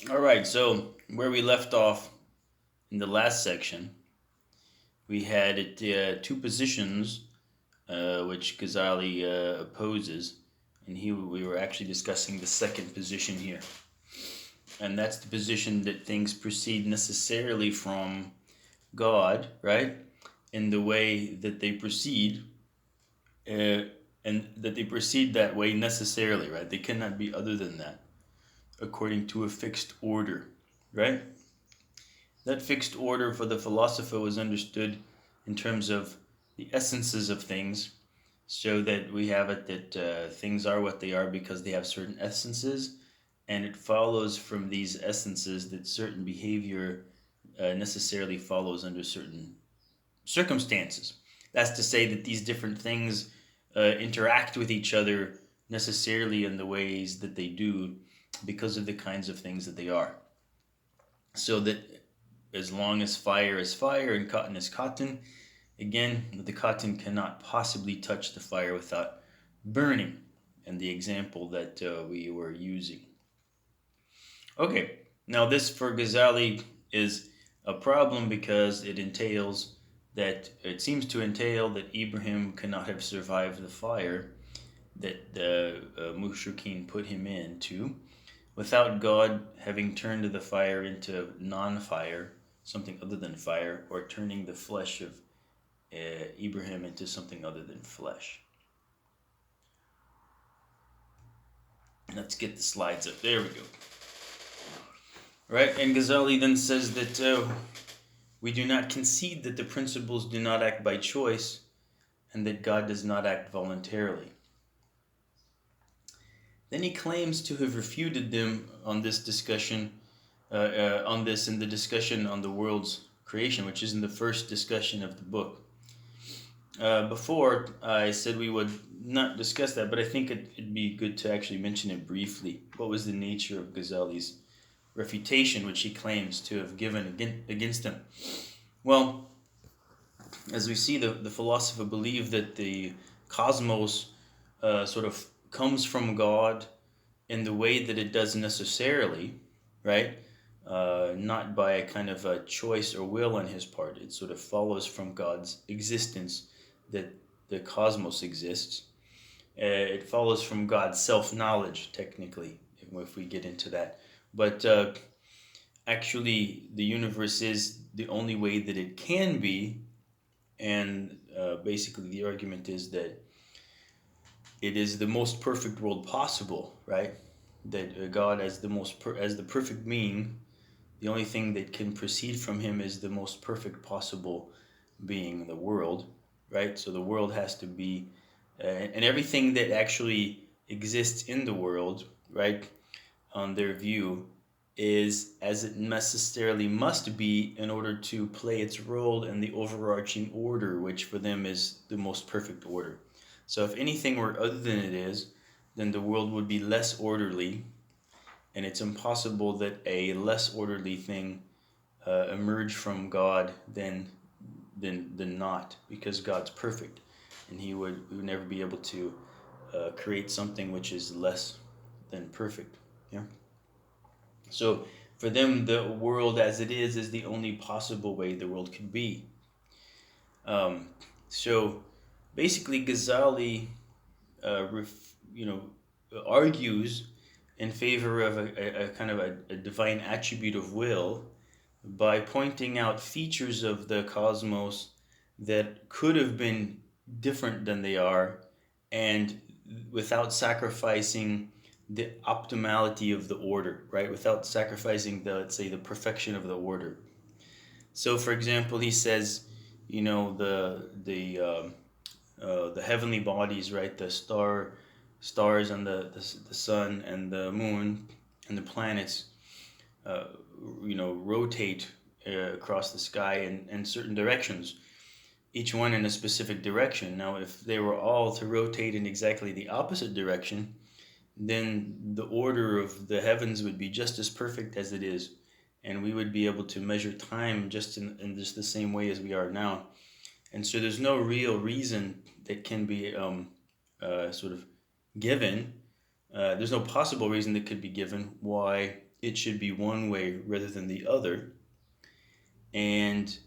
All right, so where we left off in the last section, we had two positions which Ghazali opposes, and we were actually discussing the second position here, and that's the position that things proceed necessarily from God, right? In the way that they proceed, uh, and that they proceed that way necessarily, right? They cannot be other than that, according to a fixed order, right? That fixed order for the philosopher was understood in terms of the essences of things, so that we have it that things are what they are because they have certain essences, and it follows from these essences that certain behavior necessarily follows under certain circumstances. That's to say that these different things interact with each other necessarily in the ways that they do because of the kinds of things that they are. So that as long as fire is fire and cotton is cotton, again, the cotton cannot possibly touch the fire without burning, and the example that we were using. Okay, now this for Ghazali is a problem because it seems to entail that Ibrahim cannot have survived the fire that the Mushrikeen put him into without God having turned the fire into non-fire, something other than fire, or turning the flesh of Ibrahim into something other than flesh. Let's get the slides up. There we go. Right, and Ghazali then says that we do not concede that the principles do not act by choice and that God does not act voluntarily. Then he claims to have refuted them on this discussion, on this in the discussion on the world's creation, which is in the first discussion of the book. Before, I said we would not discuss that, but I think it'd be good to actually mention it briefly. What was the nature of Ghazali's refutation, which he claims to have given against him? Well, as we see, the philosopher believed that the cosmos sort of comes from God in the way that it does necessarily, right? Not by a kind of a choice or will on his part. It sort of follows from God's existence that the cosmos exists. It follows from God's self-knowledge, technically, if we get into that. But actually, the universe is the only way that it can be, and basically the argument is that it is the most perfect world possible, right? That God, as as the perfect being, the only thing that can proceed from Him is the most perfect possible being, the world, right? So the world has to be, and everything that actually exists in the world, right, on their view, is as it necessarily must be in order to play its role in the overarching order, which for them is the most perfect order. So if anything were other than it is, then the world would be less orderly, and it's impossible that a less orderly thing emerge from God than not, because God's perfect, and we would never be able to create something which is less than perfect. Yeah. So for them, the world as it is the only possible way the world could be. Um, so basically, Ghazali, you know, argues in favor of a kind of a divine attribute of will by pointing out features of the cosmos that could have been different than they are, and without sacrificing the optimality of the order, right? Without sacrificing the, let's say, the perfection of the order. So, for example, he says, the heavenly bodies, right? Stars, and the sun and the moon and the planets, uh, rotate across the sky in certain directions, each one in a specific direction. Now, if they were all to rotate in exactly the opposite direction, then the order of the heavens would be just as perfect as it is, and we would be able to measure time just in just the same way as we are now. And so there's no real reason that can be sort of given. There's no possible reason that could be given why it should be one way rather than the other. And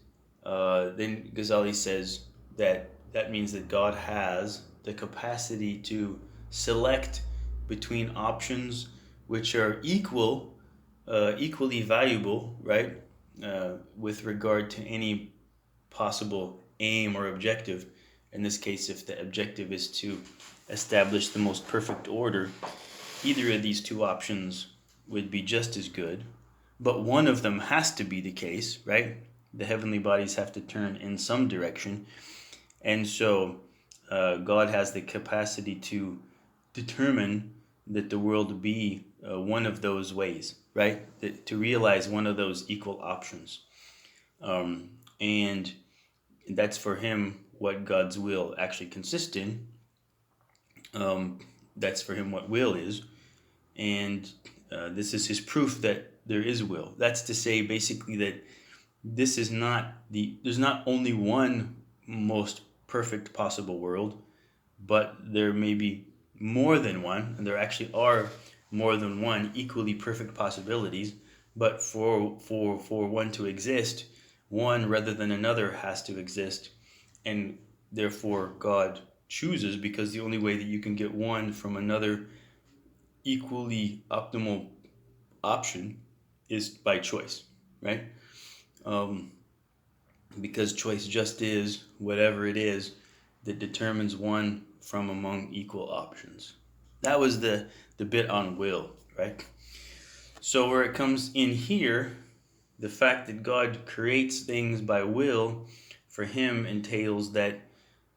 then Ghazali says that that means that God has the capacity to select between options which are equally valuable, right? With regard to any possible aim or objective. In this case, if the objective is to establish the most perfect order, either of these two options would be just as good, but one of them has to be the case, right? The heavenly bodies have to turn in some direction, and so God has the capacity to determine that the world be one of those ways, right? To realize one of those equal options. And that's for him what God's will actually consists in. Um, that's for him what will is. And this is his proof that there is will. That's to say, basically, that this is not there's not only one most perfect possible world, but there may be more than one, and there actually are more than one equally perfect possibilities. But for one to exist, one rather than another has to exist, and therefore God chooses, because the only way that you can get one from another equally optimal option is by choice, right? Um, because choice just is whatever it is that determines one from among equal options. That was the bit on will, right? So where it comes in here, the fact that God creates things by will for him entails that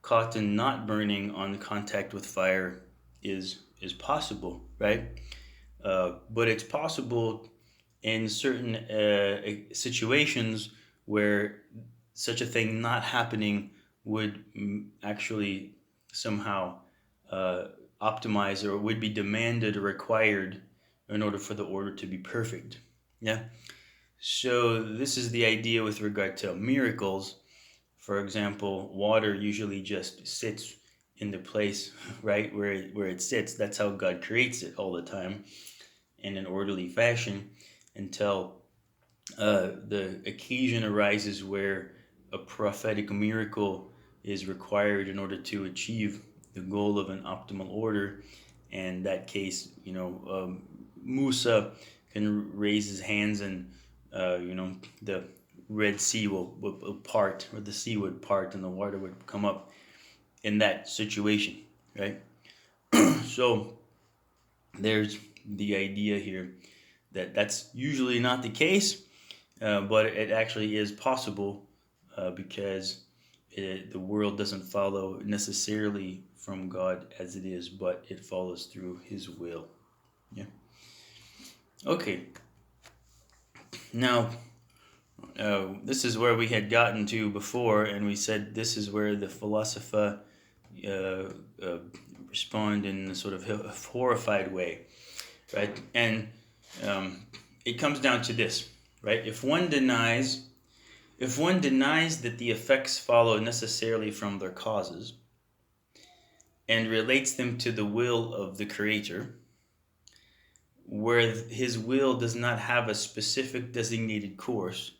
cotton not burning on contact with fire is possible, right? But it's possible in certain situations where such a thing not happening would actually somehow optimize, or would be demanded or required in order for the order to be perfect. Yeah. So this is the idea with regard to miracles. For example, water usually just sits in the place, right, where it sits. That's how God creates it all the time, in an orderly fashion, until the occasion arises where a prophetic miracle is required in order to achieve the goal of an optimal order. And that case, Musa can raise his hands, and the Red Sea will part, or the sea would part, and the water would come up in that situation, right? So there's the idea here that that's usually not the case, but it actually is possible, because the world doesn't follow necessarily from God as it is, but it follows through His will. Yeah. Okay. Now, this is where we had gotten to before, and we said this is where the philosopher uh, uh, respond in a sort of horrified way, right? And it comes down to this, right? If one denies that the effects follow necessarily from their causes, and relates them to the will of the Creator, where his will does not have a specific designated course,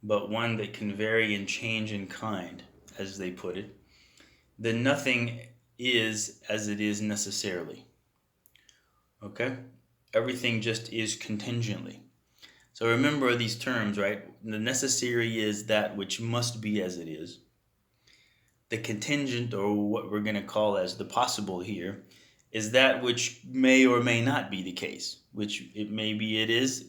but one that can vary and change in kind, as they put it, then nothing is as it is necessarily. Okay? Everything just is contingently. So remember these terms, right? The necessary is that which must be as it is. The contingent, or what we're going to call as the possible here, is that which may or may not be the case, which it may be it is,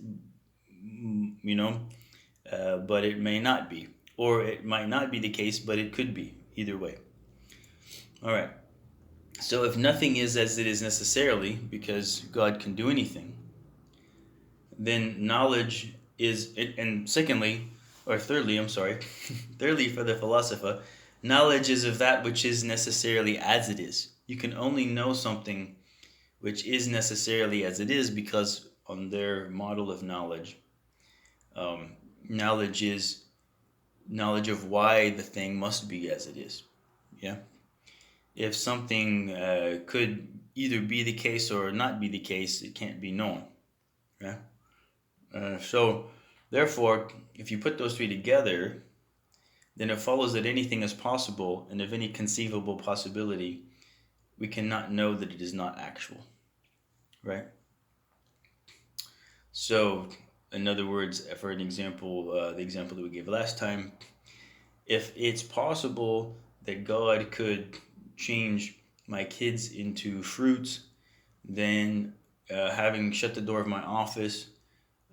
but it may not be. Or it might not be the case, but it could be. Either way. All right. So if nothing is as it is necessarily, because God can do anything, then knowledge is, and secondly, or thirdly, I'm sorry, thirdly for the philosopher, knowledge is of that which is necessarily as it is. You can only know something which is necessarily as it is because on their model of knowledge, knowledge is knowledge of why the thing must be as it is. Yeah. If something could either be the case or not be the case, it can't be known. Yeah. So, therefore, if you put those three together, then it follows that anything is possible, and of any conceivable possibility, we cannot know that it is not actual, right? So, in other words, for an example, the example that we gave last time, if it's possible that God could change my kids into fruits, then having shut the door of my office,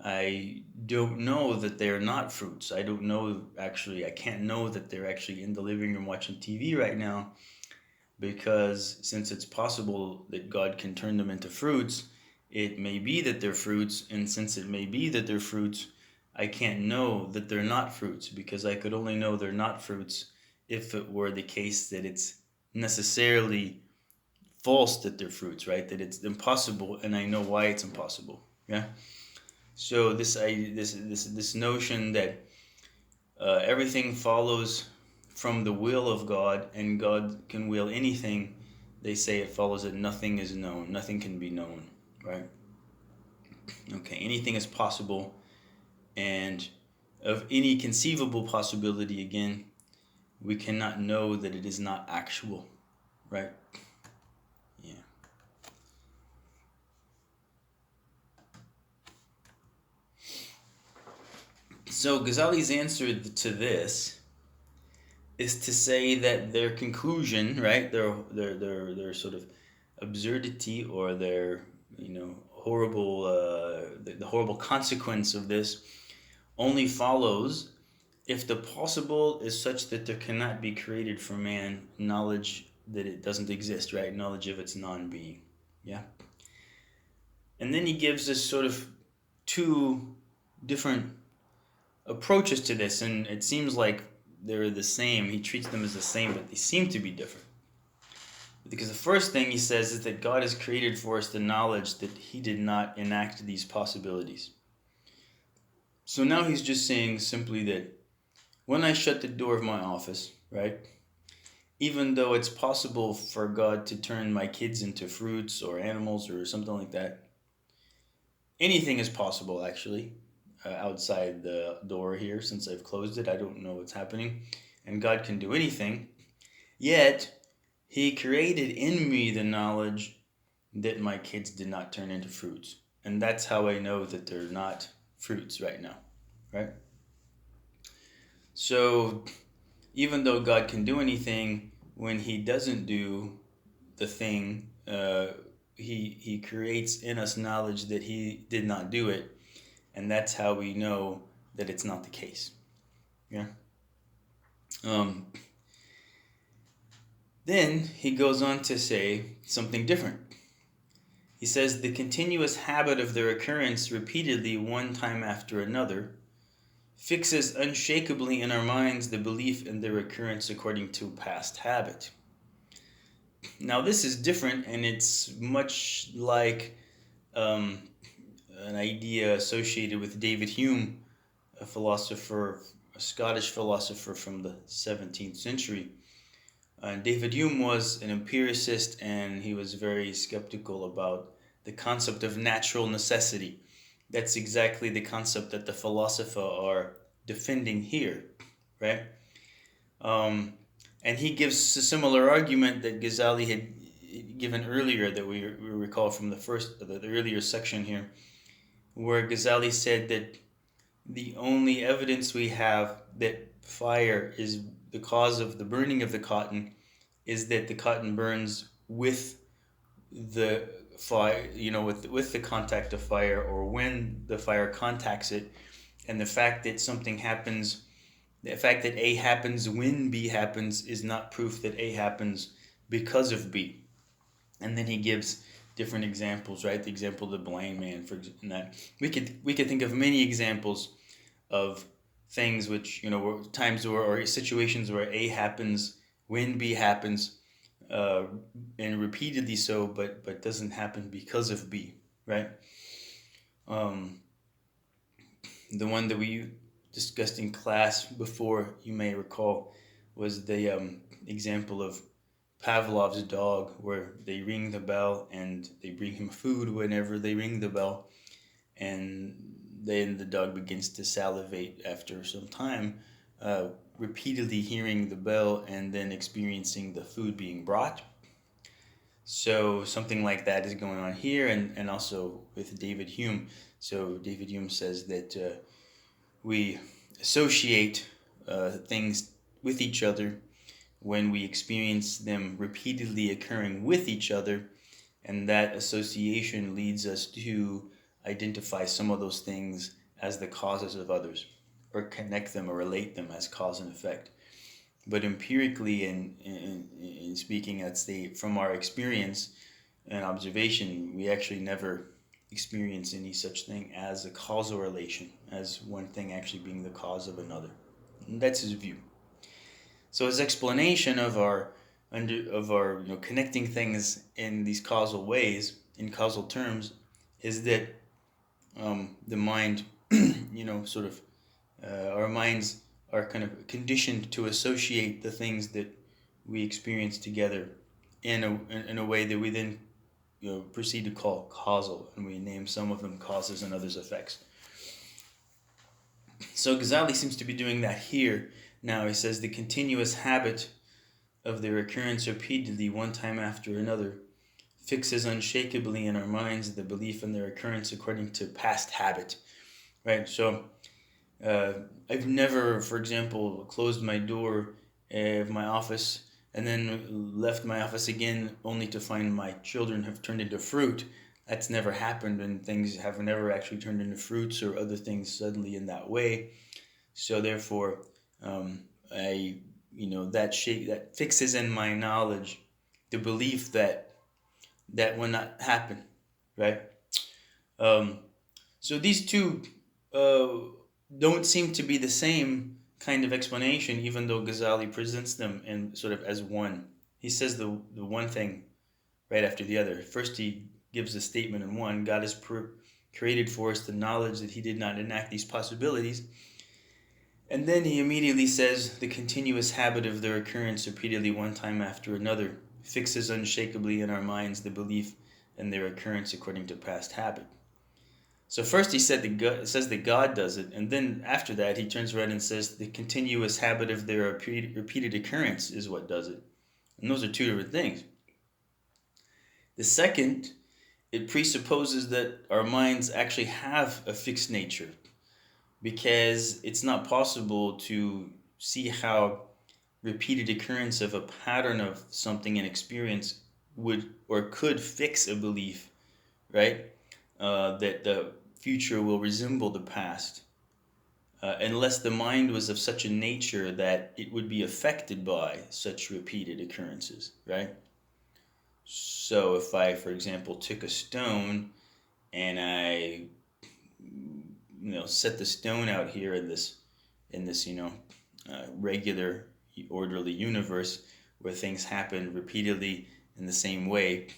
I don't know that they're not fruits. I don't know, actually, I can't know that they're actually in the living room watching TV right now, because since it's possible that God can turn them into fruits, it may be that they're fruits, and since it may be that they're fruits, I can't know that they're not fruits, because I could only know they're not fruits if it were the case that it's necessarily false that they're fruits, right? That it's impossible, and I know why it's impossible. Yeah. So this notion that everything follows from the will of God, and God can will anything, they say it follows that nothing is known, nothing can be known, right? Okay, anything is possible, and of any conceivable possibility, again, we cannot know that it is not actual, right? Yeah. So Ghazali's answer to this is to say that their conclusion, right, their sort of absurdity, or their, horrible, the horrible consequence of this only follows if the possible is such that there cannot be created for man knowledge that it doesn't exist, right? Knowledge of its non-being. Yeah. And then he gives us sort of two different approaches to this, and it seems like they're the same. He treats them as the same, but they seem to be different. Because the first thing he says is that God has created for us the knowledge that he did not enact these possibilities. So now he's just saying simply that when I shut the door of my office, right, even though it's possible for God to turn my kids into fruits or animals or something like that, anything is possible, actually, outside the door here. Since I've closed it, I don't know what's happening, and God can do anything. Yet he created in me the knowledge that my kids did not turn into fruits, and that's how I know that they're not fruits right now, right? So even though God can do anything, when he doesn't do the thing, he creates in us knowledge that he did not do it, and that's how we know that it's not the case. Yeah. Um, then he goes on to say something different. He says the continuous habit of their occurrence repeatedly, one time after another, fixes unshakably in our minds the belief in their occurrence according to past habit. Now this is different, and it's much like um, an idea associated with David Hume, a philosopher, a Scottish philosopher from the 17th century. David Hume was an empiricist, and he was very skeptical about the concept of natural necessity. That's exactly the concept that the philosophers are defending here, right? Um, and he gives a similar argument that Ghazali had given earlier, that we recall from the earlier section here, where Ghazali said that the only evidence we have that fire is the cause of the burning of the cotton is that the cotton burns with the fire, with the contact of fire, or when the fire contacts it. And the fact that something happens, the fact that A happens when B happens, is not proof that A happens because of B. And then he gives different examples, right? The example of the blind man, for example, that we could think of many examples of things which, times or situations where A happens when B happens, and repeatedly so, but doesn't happen because of B, right? The one that we discussed in class before, you may recall, was the example of Pavlov's dog, where they ring the bell and they bring him food whenever they ring the bell, and then the dog begins to salivate after some time, repeatedly hearing the bell and then experiencing the food being brought. So something like that is going on here, and also with David Hume. So David Hume says that we associate things with each other when we experience them repeatedly occurring with each other, and that association leads us to identify some of those things as the causes of others, or connect them or relate them as cause and effect. But empirically, in speaking, let's say from our experience and observation, we actually never experience any such thing as a causal relation, as one thing actually being the cause of another. And that's his view. So his explanation of our connecting things in these causal ways, in causal terms, is that the mind, our minds are kind of conditioned to associate the things that we experience together in a way that we then proceed to call causal, and we name some of them causes and others effects. So Ghazali seems to be doing that here. Now he says the continuous habit of their occurrence repeatedly one time after another fixes unshakably in our minds the belief in their occurrence according to past habit. Right? So I've never, for example, closed my door of my office and then left my office again only to find my children have turned into fruit. That's never happened, and things have never actually turned into fruits or other things suddenly in that way. So therefore, that fixes in my knowledge the belief that will not happen, right? So these two don't seem to be the same kind of explanation, even though Ghazali presents them in sort of as one. He says the one thing right after the other. First, he gives a statement in one: God has created for us the knowledge that He did not enact these possibilities. And then he immediately says the continuous habit of their occurrence repeatedly one time after another fixes unshakably in our minds the belief in their occurrence according to past habit. So first he says that God does it, and then after that he turns around and says the continuous habit of their repeated occurrence is what does it. And those are two different things. The second, it presupposes that our minds actually have a fixed nature, because it's not possible to see how repeated occurrence of a pattern of something in experience would or could fix a belief, right? That the future will resemble the past, unless the mind was of such a nature that it would be affected by such repeated occurrences, right? So if I, for example, took a stone and I set the stone out here in this regular orderly universe where things happen repeatedly in the same way,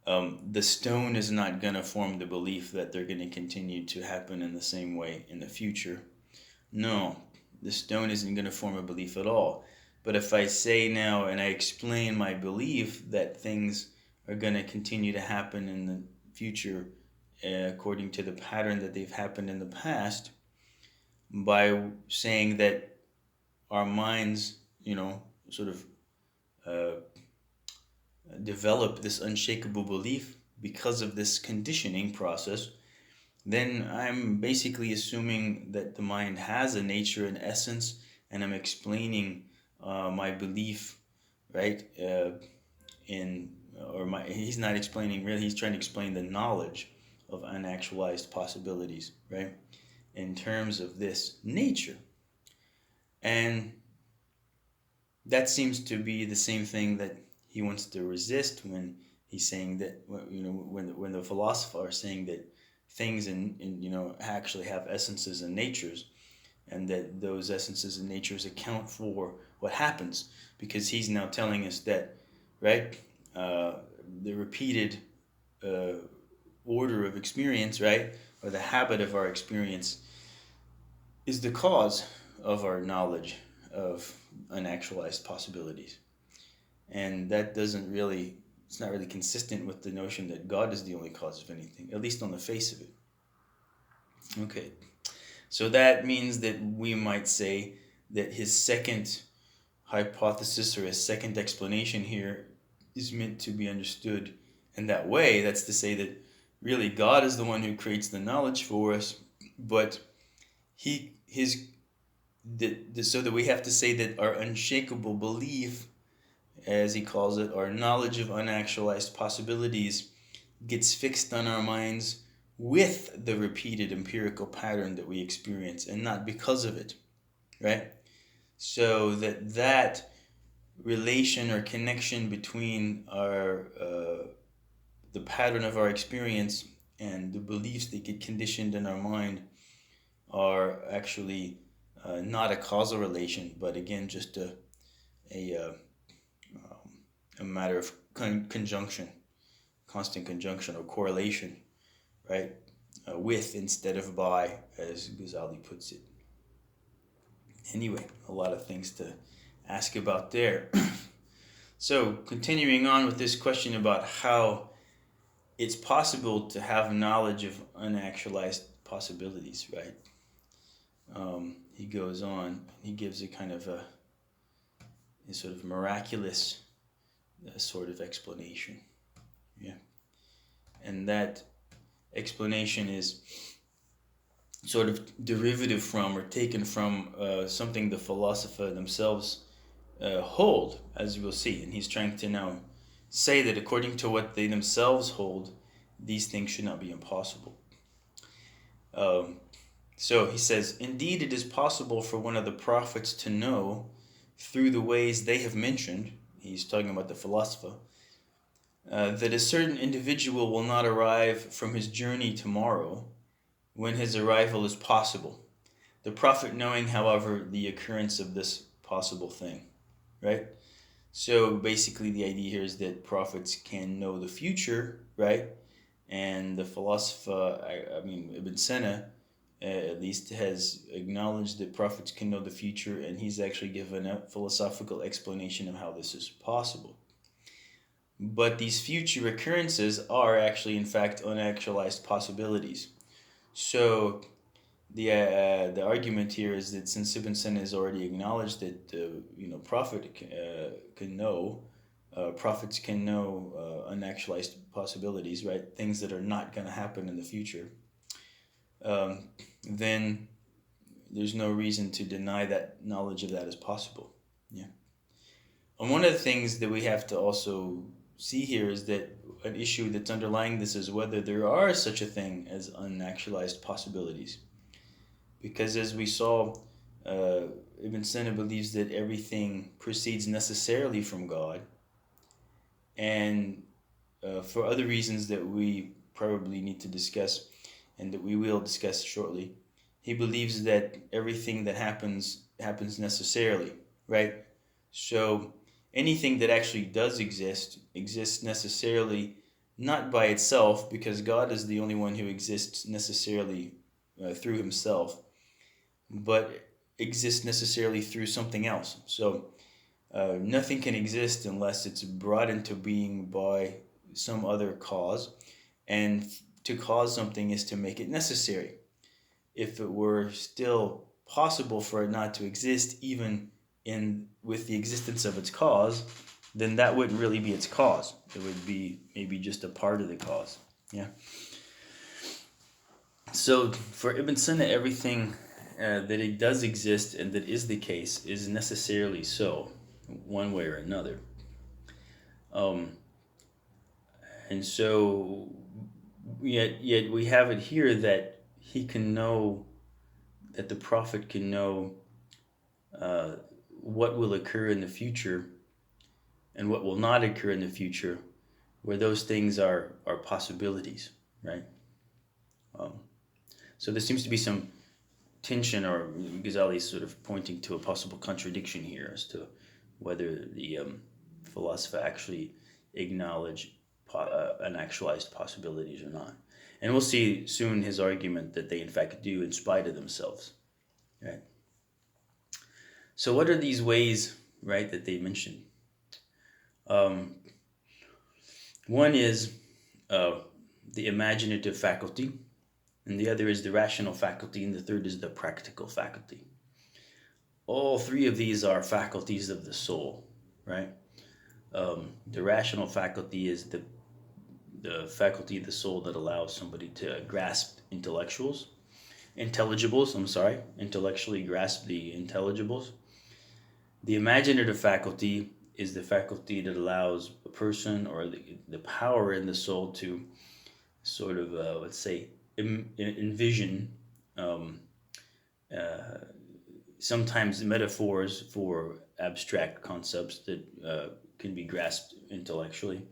the stone is not going to form the belief that they're going to continue to happen in the same way in the future. No, the stone isn't going to form a belief at all. But if I say now and I explain my belief that things are going to continue to happen in the future according to the pattern that they've happened in the past, by saying that our minds, sort of develop this unshakable belief because of this conditioning process, then I'm basically assuming that the mind has a nature and essence, and I'm explaining my belief, right? He's not explaining really, he's trying to explain the knowledge of unactualized possibilities, right? In terms of this nature. And that seems to be the same thing that he wants to resist when he's saying that, when the philosophers are saying that things actually have essences and natures, and that those essences and natures account for what happens, because he's now telling us that, right, the repeated order of experience, right, or the habit of our experience is the cause of our knowledge of unactualized possibilities. And that it's not really consistent with the notion that God is the only cause of anything, at least on the face of it. Okay. So that means that we might say that his second hypothesis or his second explanation here is meant to be understood in that way. That's to say that really God is the one who creates the knowledge for us, but so that we have to say that our unshakable belief, as he calls it, our knowledge of unactualized possibilities, gets fixed on our minds with the repeated empirical pattern that we experience and not because of it, right? So that relation or connection between our the pattern of our experience and the beliefs that get conditioned in our mind are actually not a causal relation, but again just a, a matter of conjunction, constant conjunction or correlation, right? With instead of by, as Ghazali puts it. Anyway, a lot of things to ask about there. So, continuing on with this question about how it's possible to have knowledge of unactualized possibilities, right? He goes on, he gives a kind of a sort of miraculous sort of explanation. Yeah. And that explanation is sort of derivative from or taken from something the philosopher themselves hold, as we'll see. And he's trying to now say that according to what they themselves hold, these things should not be impossible. So he says, indeed, it is possible for one of the prophets to know through the ways they have mentioned, he's talking about the philosopher, that a certain individual will not arrive from his journey tomorrow when his arrival is possible. The prophet knowing, however, the occurrence of this possible thing, right? So basically the idea here is that prophets can know the future, right? And the philosopher, Ibn Sina, at least has acknowledged that prophets can know the future, and he's actually given a philosophical explanation of how this is possible. But these future occurrences are actually, in fact, unactualized possibilities. So the argument here is that since Ibn Sina has already acknowledged that prophet can know, prophets can know unactualized possibilities, right? Things that are not going to happen in the future. Then there's no reason to deny that knowledge of that is possible. Yeah. And one of the things that we have to also see here is that an issue that's underlying this is whether there are such a thing as unactualized possibilities. Because as we saw, Ibn Sina believes that everything proceeds necessarily from God. And for other reasons that we probably need to discuss and that we will discuss shortly, he believes that everything that happens necessarily, right? So anything that actually does exist exists necessarily, not by itself, because God is the only one who exists necessarily through himself, but exists necessarily through something else. So nothing can exist unless it's brought into being by some other cause, and to cause something is to make it necessary. If it were still possible for it not to exist, even with the existence of its cause, then that wouldn't really be its cause. It would be maybe just a part of the cause. Yeah. So for Ibn Sina, everything that it does exist and that is the case is necessarily so, one way or another. And so yet we have it here that he can know, that the prophet can know what will occur in the future and what will not occur in the future, where those things are possibilities, right? So there seems to be some tension, or Ghazali is sort of pointing to a possible contradiction here as to whether the philosopher actually acknowledge unactualized possibilities or not. And we'll see soon his argument that they in fact do in spite of themselves, right? So what are these ways, right, that they mention? One is the imaginative faculty, and the other is the rational faculty, and the third is the practical faculty. All three of these are faculties of the soul, right? The rational faculty is the faculty of the soul that allows somebody to grasp intellectually grasp the intelligibles. The imaginative faculty is the faculty that allows a person or the power in the soul to sort of, let's say, envision sometimes metaphors for abstract concepts that can be grasped intellectually.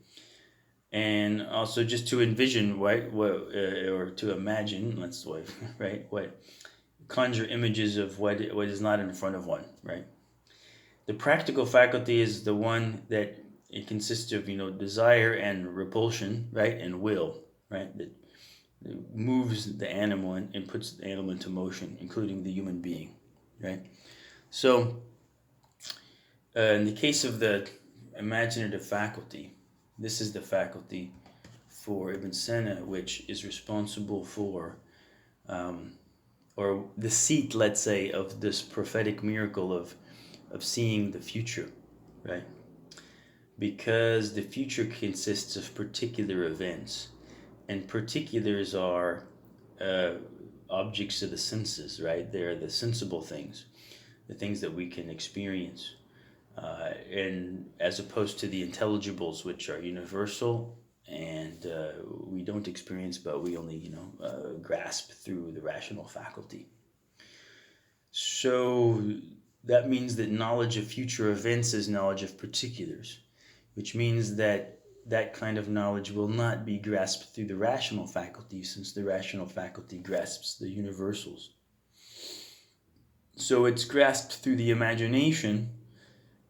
And also just to envision or to imagine, that's what, right? What conjure images of what is not in front of one, right? The practical faculty is the one that it consists of, desire and repulsion, right, and will, right, that moves the animal and puts the animal into motion, including the human being, right? So, in the case of the imaginative faculty, this is the faculty for Ibn Sina, which is responsible for, or the seat, let's say, of this prophetic miracle of seeing the future, right? Because the future consists of particular events, and particulars are objects of the senses, right? They're the sensible things, the things that we can experience. And as opposed to the intelligibles, which are universal and we don't experience, but we only grasp through the rational faculty. So that means that knowledge of future events is knowledge of particulars, which means that kind of knowledge will not be grasped through the rational faculty, since the rational faculty grasps the universals. So it's grasped through the imagination.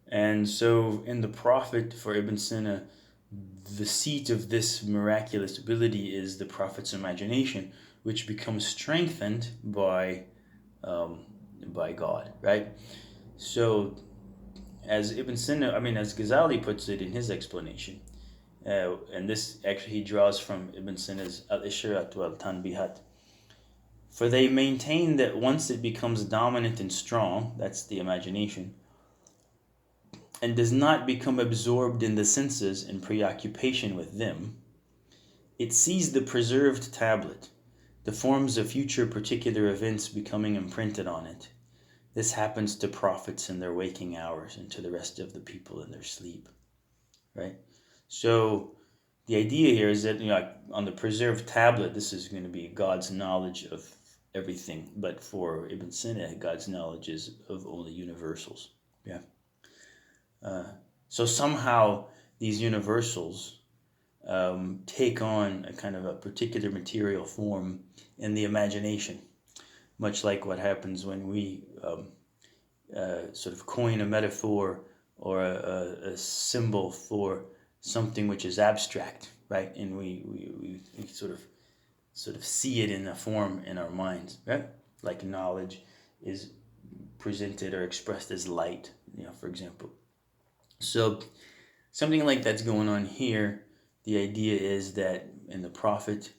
And so in the Prophet, for Ibn Sina, the seat of this miraculous ability is the Prophet's imagination, which becomes strengthened by God, right? So as Ibn Sina, as Ghazali puts it in his explanation, and this actually he draws from Ibn Sina's Al-Isharat wal-Tanbihat, for they maintain that once it becomes dominant and strong, that's the imagination, and does not become absorbed in the senses and preoccupation with them, it sees the preserved tablet, the forms of future particular events becoming imprinted on it. This happens to prophets in their waking hours and to the rest of the people in their sleep, right? So the idea here is that on the preserved tablet, this is going to be God's knowledge of everything, but for Ibn Sina, God's knowledge is of only universals. Yeah. So somehow these universals take on a kind of a particular material form in the imagination, much like what happens when we sort of coin a metaphor or a symbol for something which is abstract, right? And we sort of see it in a form in our minds, right? Like knowledge is presented or expressed as light, for example. So something like that's going on here. The idea is that in the Prophet,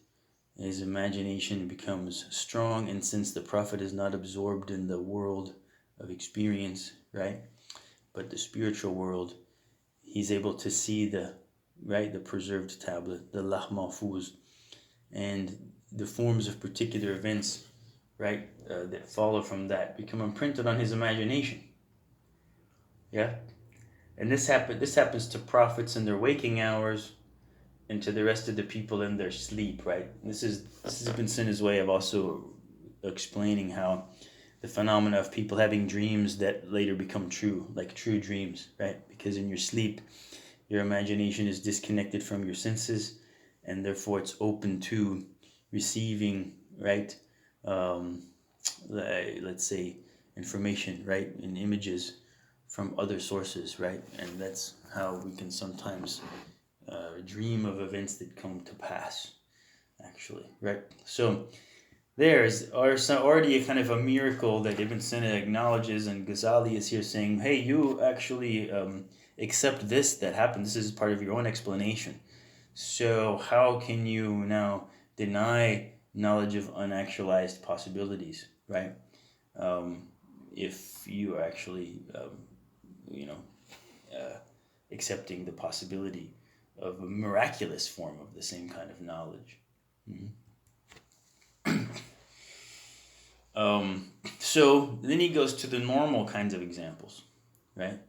his imagination becomes strong, and since the Prophet is not absorbed in the world of experience, right, but the spiritual world, he's able to see the preserved tablet, the Lawh Mahfuz, and the forms of particular events, right, that follow from that become imprinted on his imagination. Yeah. And this happens to prophets in their waking hours and to the rest of the people in their sleep, right? This has been Sina's way of also explaining how the phenomena of people having dreams that later become true, like true dreams, right? Because in your sleep, your imagination is disconnected from your senses, and therefore it's open to receiving, right? Let's say information, right, and images from other sources, right? And that's how we can sometimes dream of events that come to pass, actually, right? So there's already a kind of a miracle that Ibn Sina acknowledges, and Ghazali is here saying, hey, you actually accept this that happened. This is part of your own explanation. So how can you now deny knowledge of unactualized possibilities, right? If you are actually, accepting the possibility of a miraculous form of the same kind of knowledge. Mm-hmm. So then he goes to the normal kinds of examples, right?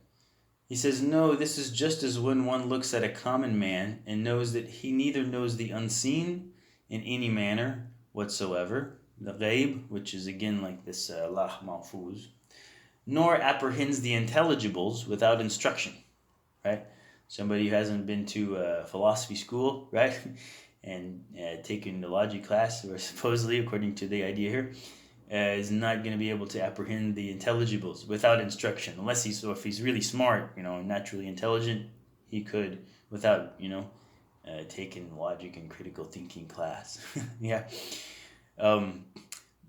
He says, no, this is just as when one looks at a common man and knows that he neither knows the unseen in any manner whatsoever, the ghaib, which is again like this lah mahfuz, nor apprehends the intelligibles without instruction, right? Somebody who hasn't been to philosophy school, right, and taken the logic class, or supposedly, according to the idea here, is not going to be able to apprehend the intelligibles without instruction, unless if he's really smart, naturally intelligent, he could without, taking logic and critical thinking class. Yeah.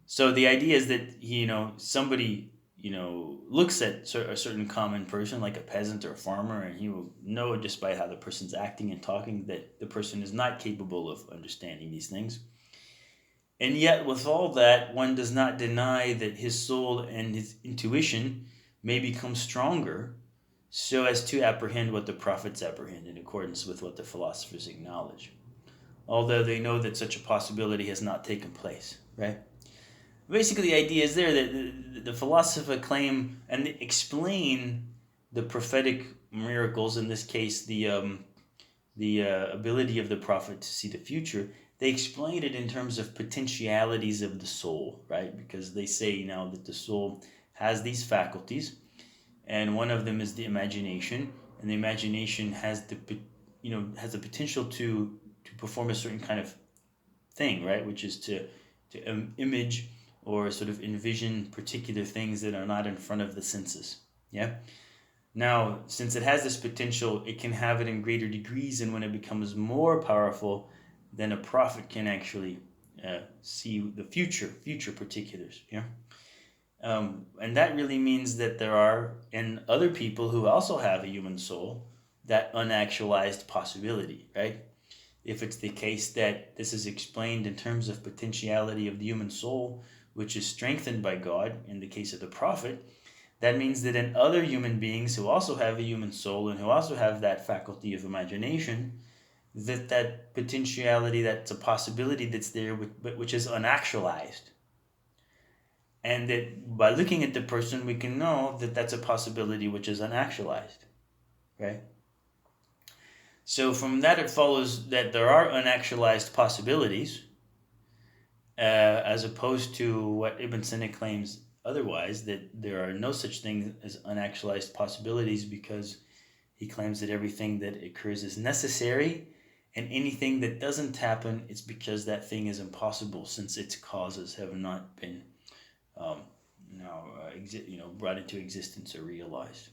So the idea is that somebody looks at a certain common person, like a peasant or a farmer, and he will know just by how the person's acting and talking that the person is not capable of understanding these things. And yet, with all that, one does not deny that his soul and his intuition may become stronger so as to apprehend what the prophets apprehend in accordance with what the philosophers acknowledge, although they know that such a possibility has not taken place, right? Basically, the idea is there that the philosophers claim and explain the prophetic miracles, in this case, the ability of the prophet to see the future. They explain it in terms of potentialities of the soul, right? Because they say now that the soul has these faculties, and one of them is the imagination, and the imagination has the potential to perform a certain kind of thing, right? Which is to image or sort of envision particular things that are not in front of the senses. Yeah. Now, since it has this potential, it can have it in greater degrees, and when it becomes more powerful, then a prophet can actually see the future particulars. Yeah. And that really means that there are, and other people who also have a human soul, that unactualized possibility, right? If it's the case that this is explained in terms of potentiality of the human soul, which is strengthened by God in the case of the prophet, that means that in other human beings who also have a human soul and who also have that faculty of imagination, that potentiality, that's a possibility that's there, which is unactualized. And that by looking at the person, we can know that that's a possibility which is unactualized, right? So from that, it follows that there are unactualized possibilities, as opposed to what Ibn Sina claims otherwise, that there are no such thing as unactualized possibilities, because he claims that everything that occurs is necessary, and anything that doesn't happen, it's because that thing is impossible, since its causes have not been brought into existence or realized.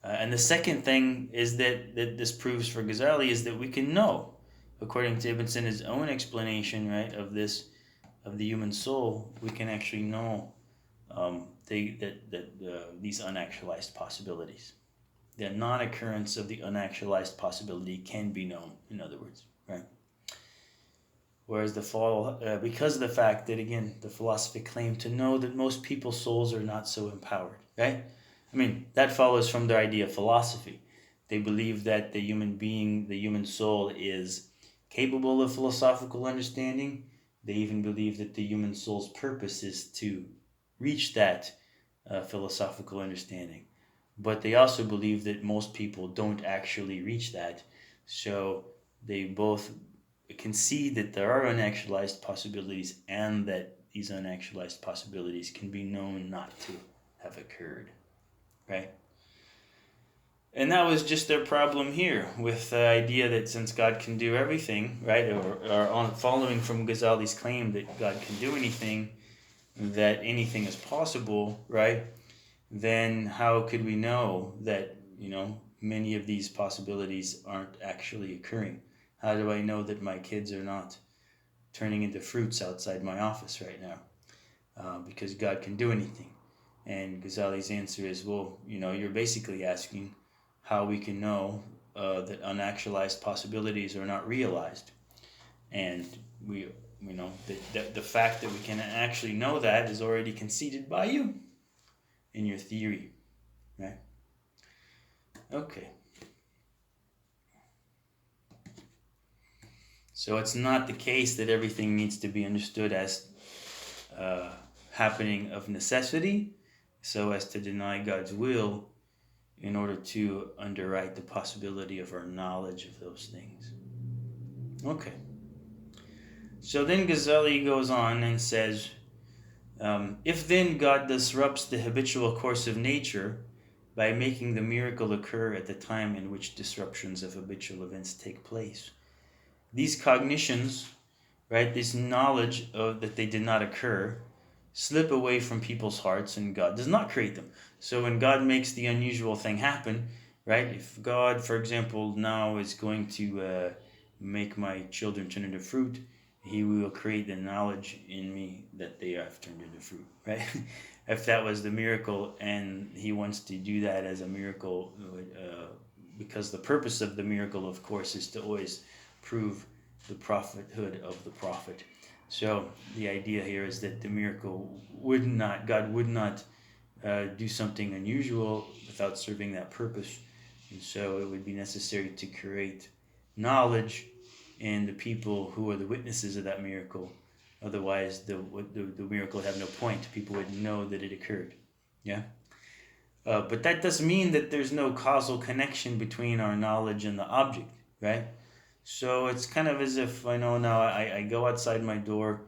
And the second thing is that this proves for Ghazali is that we can know, according to Ibn Sina's own explanation, right, of the human soul, we can actually know these unactualized possibilities. The non-occurrence of the unactualized possibility can be known, in other words, right? Whereas because of the fact that, again, the philosophy claimed to know that most people's souls are not so empowered, right? I mean, that follows from their idea of philosophy. They believe that the human soul is capable of philosophical understanding. They even believe that the human soul's purpose is to reach that philosophical understanding. But they also believe that most people don't actually reach that. So they both concede that there are unactualized possibilities, and that these unactualized possibilities can be known not to have occurred, right? And that was just their problem here, with the idea that since God can do everything, right, or following from Ghazali's claim that God can do anything, that anything is possible, right, then how could we know that, many of these possibilities aren't actually occurring? How do I know that my kids are not turning into fruits outside my office right now? Because God can do anything. And Ghazali's answer is, well, you're basically asking how we can know that unactualized possibilities are not realized. And we the fact that we can actually know that is already conceded by you in your theory, right? Okay. So it's not the case that everything needs to be understood as happening of necessity, so as to deny God's will in order to underwrite the possibility of our knowledge of those things. Okay. So then Ghazali goes on and says, if then God disrupts the habitual course of nature by making the miracle occur at the time in which disruptions of habitual events take place, these cognitions, right, this knowledge of that they did not occur, slip away from people's hearts, and God does not create them. So when God makes the unusual thing happen, right, if God, for example, now is going to make my children turn into fruit, he will create the knowledge in me that they have turned into fruit, right? If that was the miracle, and he wants to do that as a miracle, because the purpose of the miracle, of course, is to always prove the prophethood of the prophet. So the idea here is that the miracle God would not do something unusual without serving that purpose. And so it would be necessary to create knowledge in the people who are the witnesses of that miracle. Otherwise, the miracle would have no point. People would know that it occurred. Yeah? But that doesn't mean that there's no causal connection between our knowledge and the object, right? So it's kind of as if I know now I go outside my door,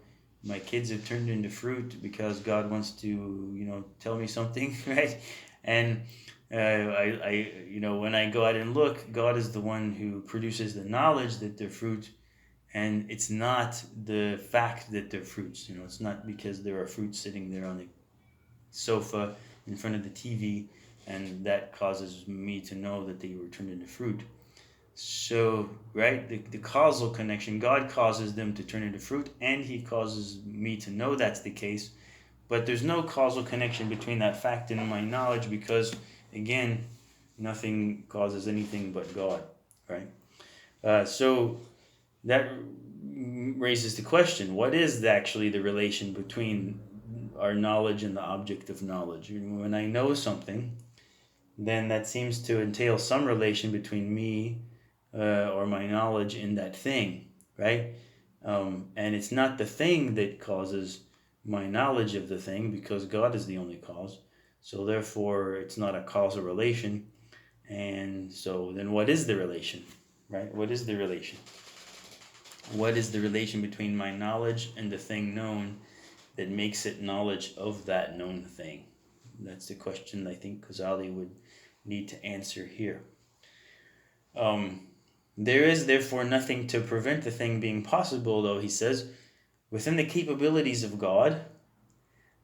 my kids have turned into fruit because God wants to, tell me something, right? And when I go out and look, God is the one who produces the knowledge that they're fruit, and it's not the fact that they're fruits. It's not because there are fruits sitting there on the sofa in front of the TV, and that causes me to know that they were turned into fruit. So, right, the causal connection, God causes them to turn into fruit, and he causes me to know that's the case. But there's no causal connection between that fact and my knowledge because, again, nothing causes anything but God, right? So that raises the question, what is actually the relation between our knowledge and the object of knowledge? When I know something, then that seems to entail some relation between me or my knowledge in that thing, right? And it's not the thing that causes my knowledge of the thing because God is the only cause. So therefore, it's not a causal relation. And so then what is the relation, right? What is the relation? What is the relation between my knowledge and the thing known that makes it knowledge of that known thing? That's the question I think Ghazali would need to answer here. There is therefore nothing to prevent the thing being possible, though, he says, within the capabilities of God,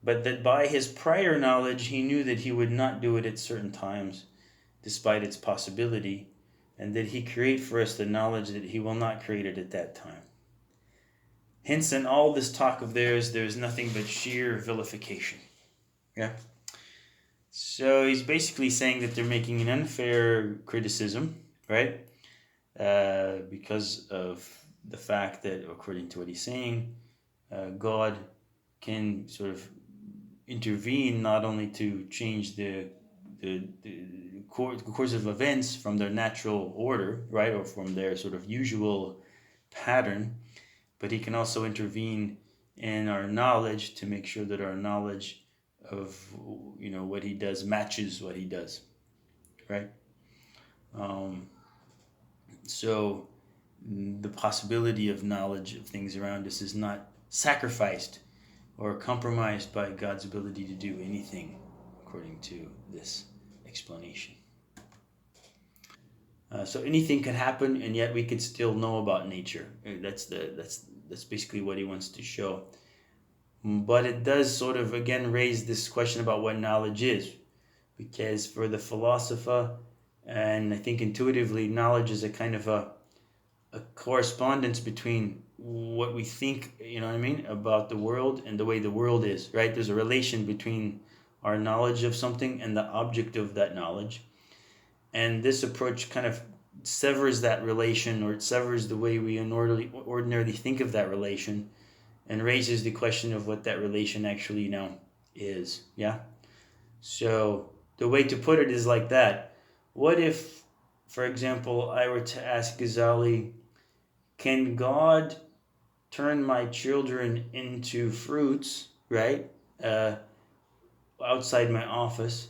but that by his prior knowledge he knew that he would not do it at certain times, despite its possibility, and that he create for us the knowledge that he will not create it at that time. Hence, in all this talk of theirs, there is nothing but sheer vilification. Yeah. So he's basically saying that they're making an unfair criticism, right? Because of the fact that, according to what he's saying, God can sort of intervene not only to change the course of events from their natural order, right, or from their sort of usual pattern, but he can also intervene in our knowledge to make sure that our knowledge of what he does matches what he does, right? So the possibility of knowledge of things around us is not sacrificed or compromised by God's ability to do anything, according to this explanation. So anything could happen, and yet we could still know about nature. That's basically what he wants to show. But it does sort of again raise this question about what knowledge is, because for the philosopher, and I think intuitively, knowledge is a kind of a correspondence between what we think, about the world and the way the world is, right? There's a relation between our knowledge of something and the object of that knowledge. And this approach kind of severs that relation, or it severs the way we ordinarily think of that relation, and raises the question of what that relation actually is. Yeah. So the way to put it is like that. What if, for example, I were to ask Ghazali, can God turn my children into fruits, right? Uh, Outside my office,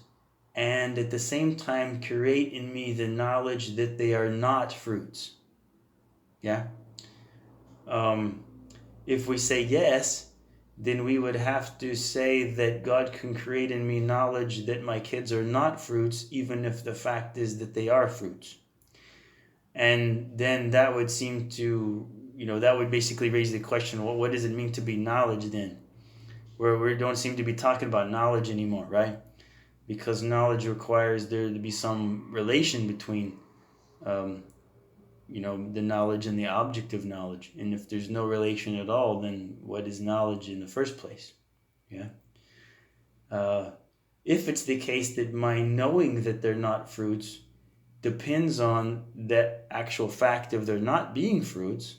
and at the same time create in me the knowledge that they are not fruits. Yeah. Um, if we say yes, then we would have to say that God can create in me knowledge that my kids are not fruits, even if the fact is that they are fruits. And then that would seem to, that would basically raise the question, what does it mean to be knowledge then? Where we don't seem to be talking about knowledge anymore, right? Because knowledge requires there to be some relation between um, the knowledge and the object of knowledge. And if there's no relation at all, then what is knowledge in the first place? Yeah. uh, if it's the case that my knowing that they're not fruits depends on that actual fact of there not being fruits,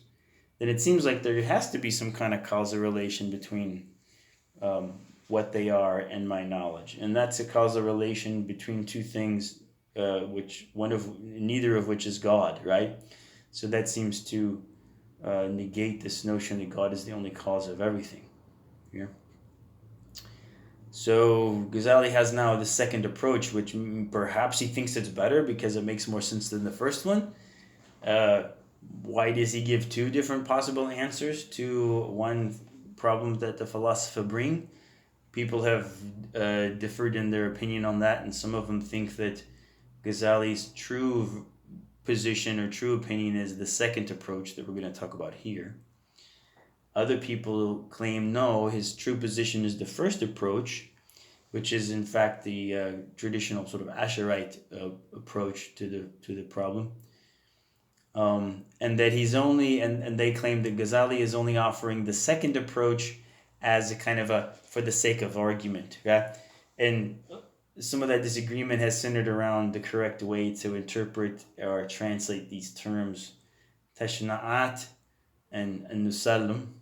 then it seems like there has to be some kind of causal relation between um, what they are and my knowledge. And that's a causal relation between two things, which neither of which is God, right? So that seems to negate this notion that God is the only cause of everything. Yeah. So Ghazali has now the second approach, which perhaps he thinks it's better because it makes more sense than the first one. Uh, why does he give two different possible answers to one problem that the philosopher bring? People have differed in their opinion on that, and some of them think that Ghazali's true position or true opinion is the second approach that we're going to talk about here. Other people claim no, his true position is the first approach, which is in fact the traditional sort of Asherite approach to the problem. And that he's only, and they claim that Ghazali is only offering the second approach as a kind of for the sake of argument. Yeah? And some of that disagreement has centered around the correct way to interpret or translate these terms, Tashna'at and Nusallam.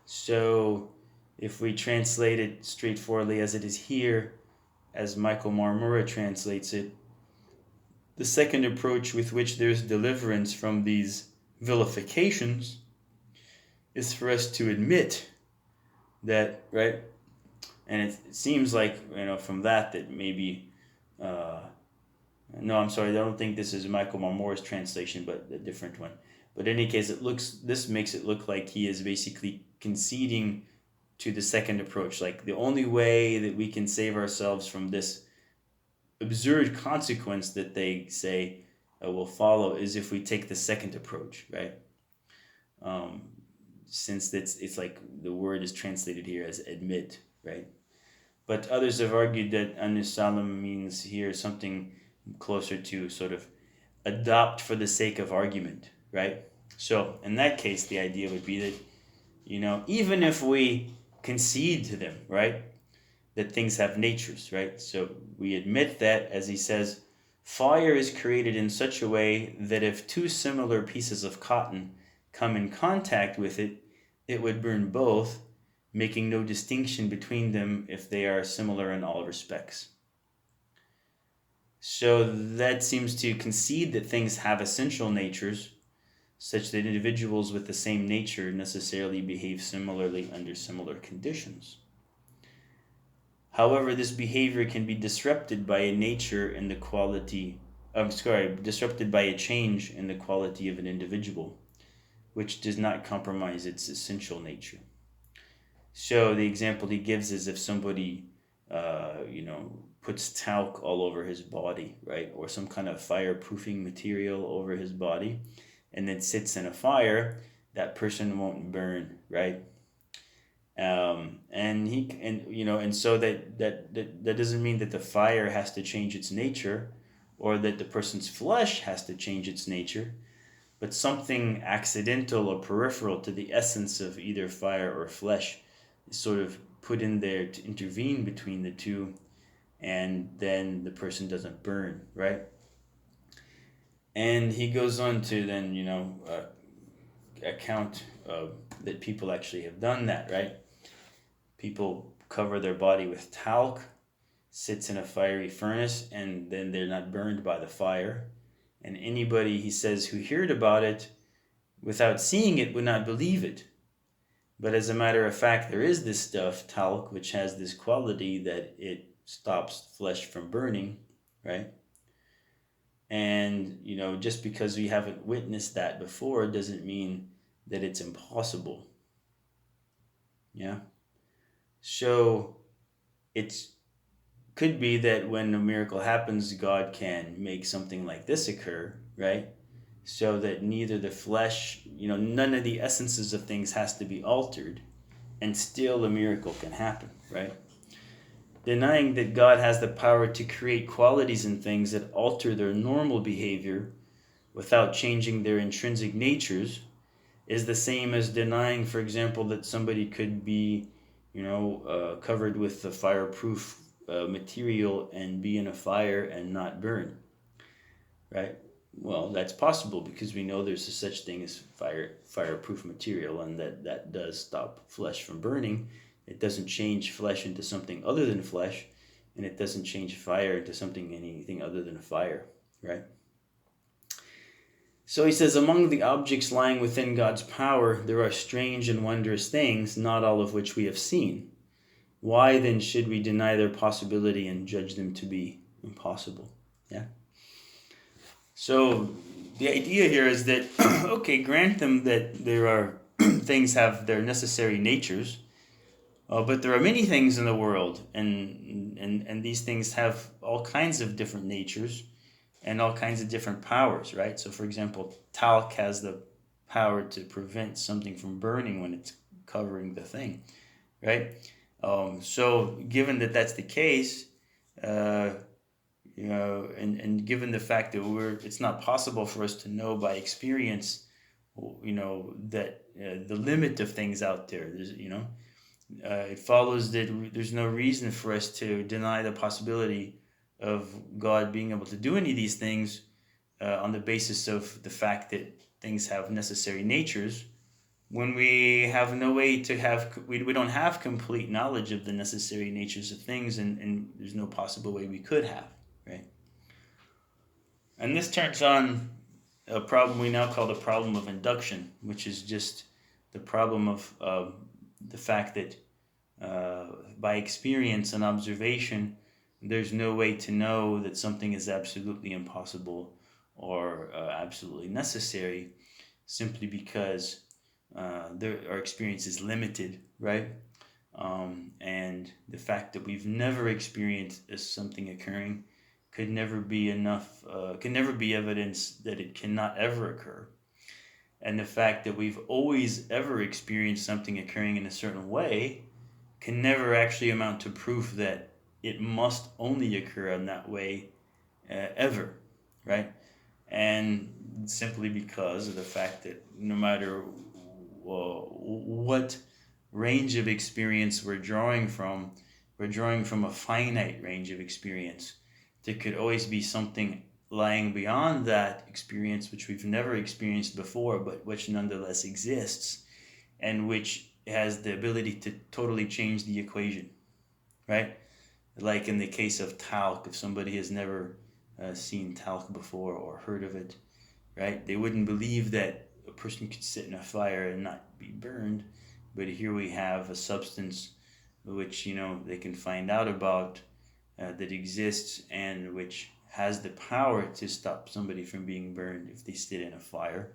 So if we translate it straightforwardly as it is here, as Michael Marmura translates it, the second approach with which there's deliverance from these vilifications is for us to admit that, right? And it seems like, from that maybe, no, I'm sorry, I don't think this is Michael Marmora's translation, but a different one. But in any case, this makes it look like he is basically conceding to the second approach. Like the only way that we can save ourselves from this absurd consequence that they say will follow is if we take the second approach, right? Since it's like the word is translated here as admit, right? But others have argued that Anusalam means here something closer to sort of adopt for the sake of argument, right? So in that case, the idea would be that, even if we concede to them, right, that things have natures, right? So we admit that, as he says, fire is created in such a way that if two similar pieces of cotton come in contact with it, it would burn both, making no distinction between them if they are similar in all respects. So that seems to concede that things have essential natures, such that individuals with the same nature necessarily behave similarly under similar conditions. However, this behavior can be disrupted by a nature in the quality, disrupted by a change in the quality of an individual, which does not compromise its essential nature. So the example he gives is if somebody, puts talc all over his body, right, or some kind of fireproofing material over his body, and then sits in a fire, that person won't burn, right? So that doesn't mean that the fire has to change its nature, or that the person's flesh has to change its nature, but something accidental or peripheral to the essence of either fire or flesh is sort of put in there to intervene between the two, and then the person doesn't burn, right? And he goes on to then account that people actually have done that, right? People cover their body with talc, sits in a fiery furnace, and then they're not burned by the fire. And anybody, he says, who heard about it without seeing it would not believe it. But as a matter of fact, there is this stuff, talc, which has this quality that it stops flesh from burning, right? And, just because we haven't witnessed that before doesn't mean that it's impossible. Yeah? So it could be that when a miracle happens, God can make something like this occur, right? So that neither the flesh, none of the essences of things has to be altered, and still a miracle can happen, right? Denying that God has the power to create qualities in things that alter their normal behavior without changing their intrinsic natures is the same as denying, for example, that somebody could be, covered with a fireproof material and be in a fire and not burn, right? Well, that's possible because we know there's a such thing as fireproof material, and that does stop flesh from burning. It doesn't change flesh into something other than flesh, and it doesn't change fire into anything other than fire, right? So he says, among the objects lying within God's power, there are strange and wondrous things, not all of which we have seen. Why then should we deny their possibility and judge them to be impossible? Yeah. So the idea here is that, okay, grant them that there are things have their necessary natures, but there are many things in the world, and these things have all kinds of different natures and all kinds of different powers, right? So, for example, talc has the power to prevent something from burning when it's covering the thing, right? So, given that that's the case, and given the fact that it's not possible for us to know by experience, that the limit of things out there, it follows that there's no reason for us to deny the possibility of God being able to do any of these things on the basis of the fact that things have necessary natures, when we have no way to we don't have complete knowledge of the necessary natures of things, and there's no possible way we could have, right? And this turns on a problem we now call the problem of induction, which is just the problem of the fact that by experience and observation, there's no way to know that something is absolutely impossible or absolutely necessary, simply because our experience is limited, right? And the fact that we've never experienced something occurring could never be evidence that it cannot ever occur. And the fact that we've always ever experienced something occurring in a certain way can never actually amount to proof that it must only occur in that way ever, right? And simply because of the fact that no matter what range of experience we're drawing from a finite range of experience. There could always be something lying beyond that experience which we've never experienced before, but which nonetheless exists, and which has the ability to totally change the equation, right? Like in the case of talc, if somebody has never seen talc before or heard of it, right? They wouldn't believe that a person could sit in a fire and not be burned. But here we have a substance which, they can find out about that exists, and which has the power to stop somebody from being burned if they sit in a fire.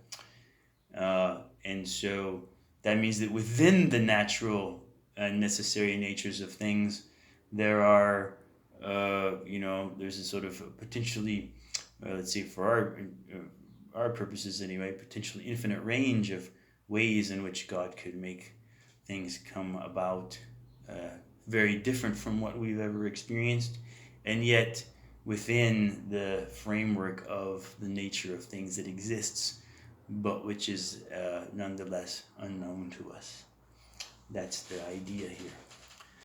And so that means that within the natural and necessary natures of things, there are, there's a sort of potentially, let's say for our purposes anyway, potentially infinite range of ways in which God could make things come about very different from what we've ever experienced, and yet within the framework of the nature of things that exists, but which is nonetheless unknown to us. That's the idea here.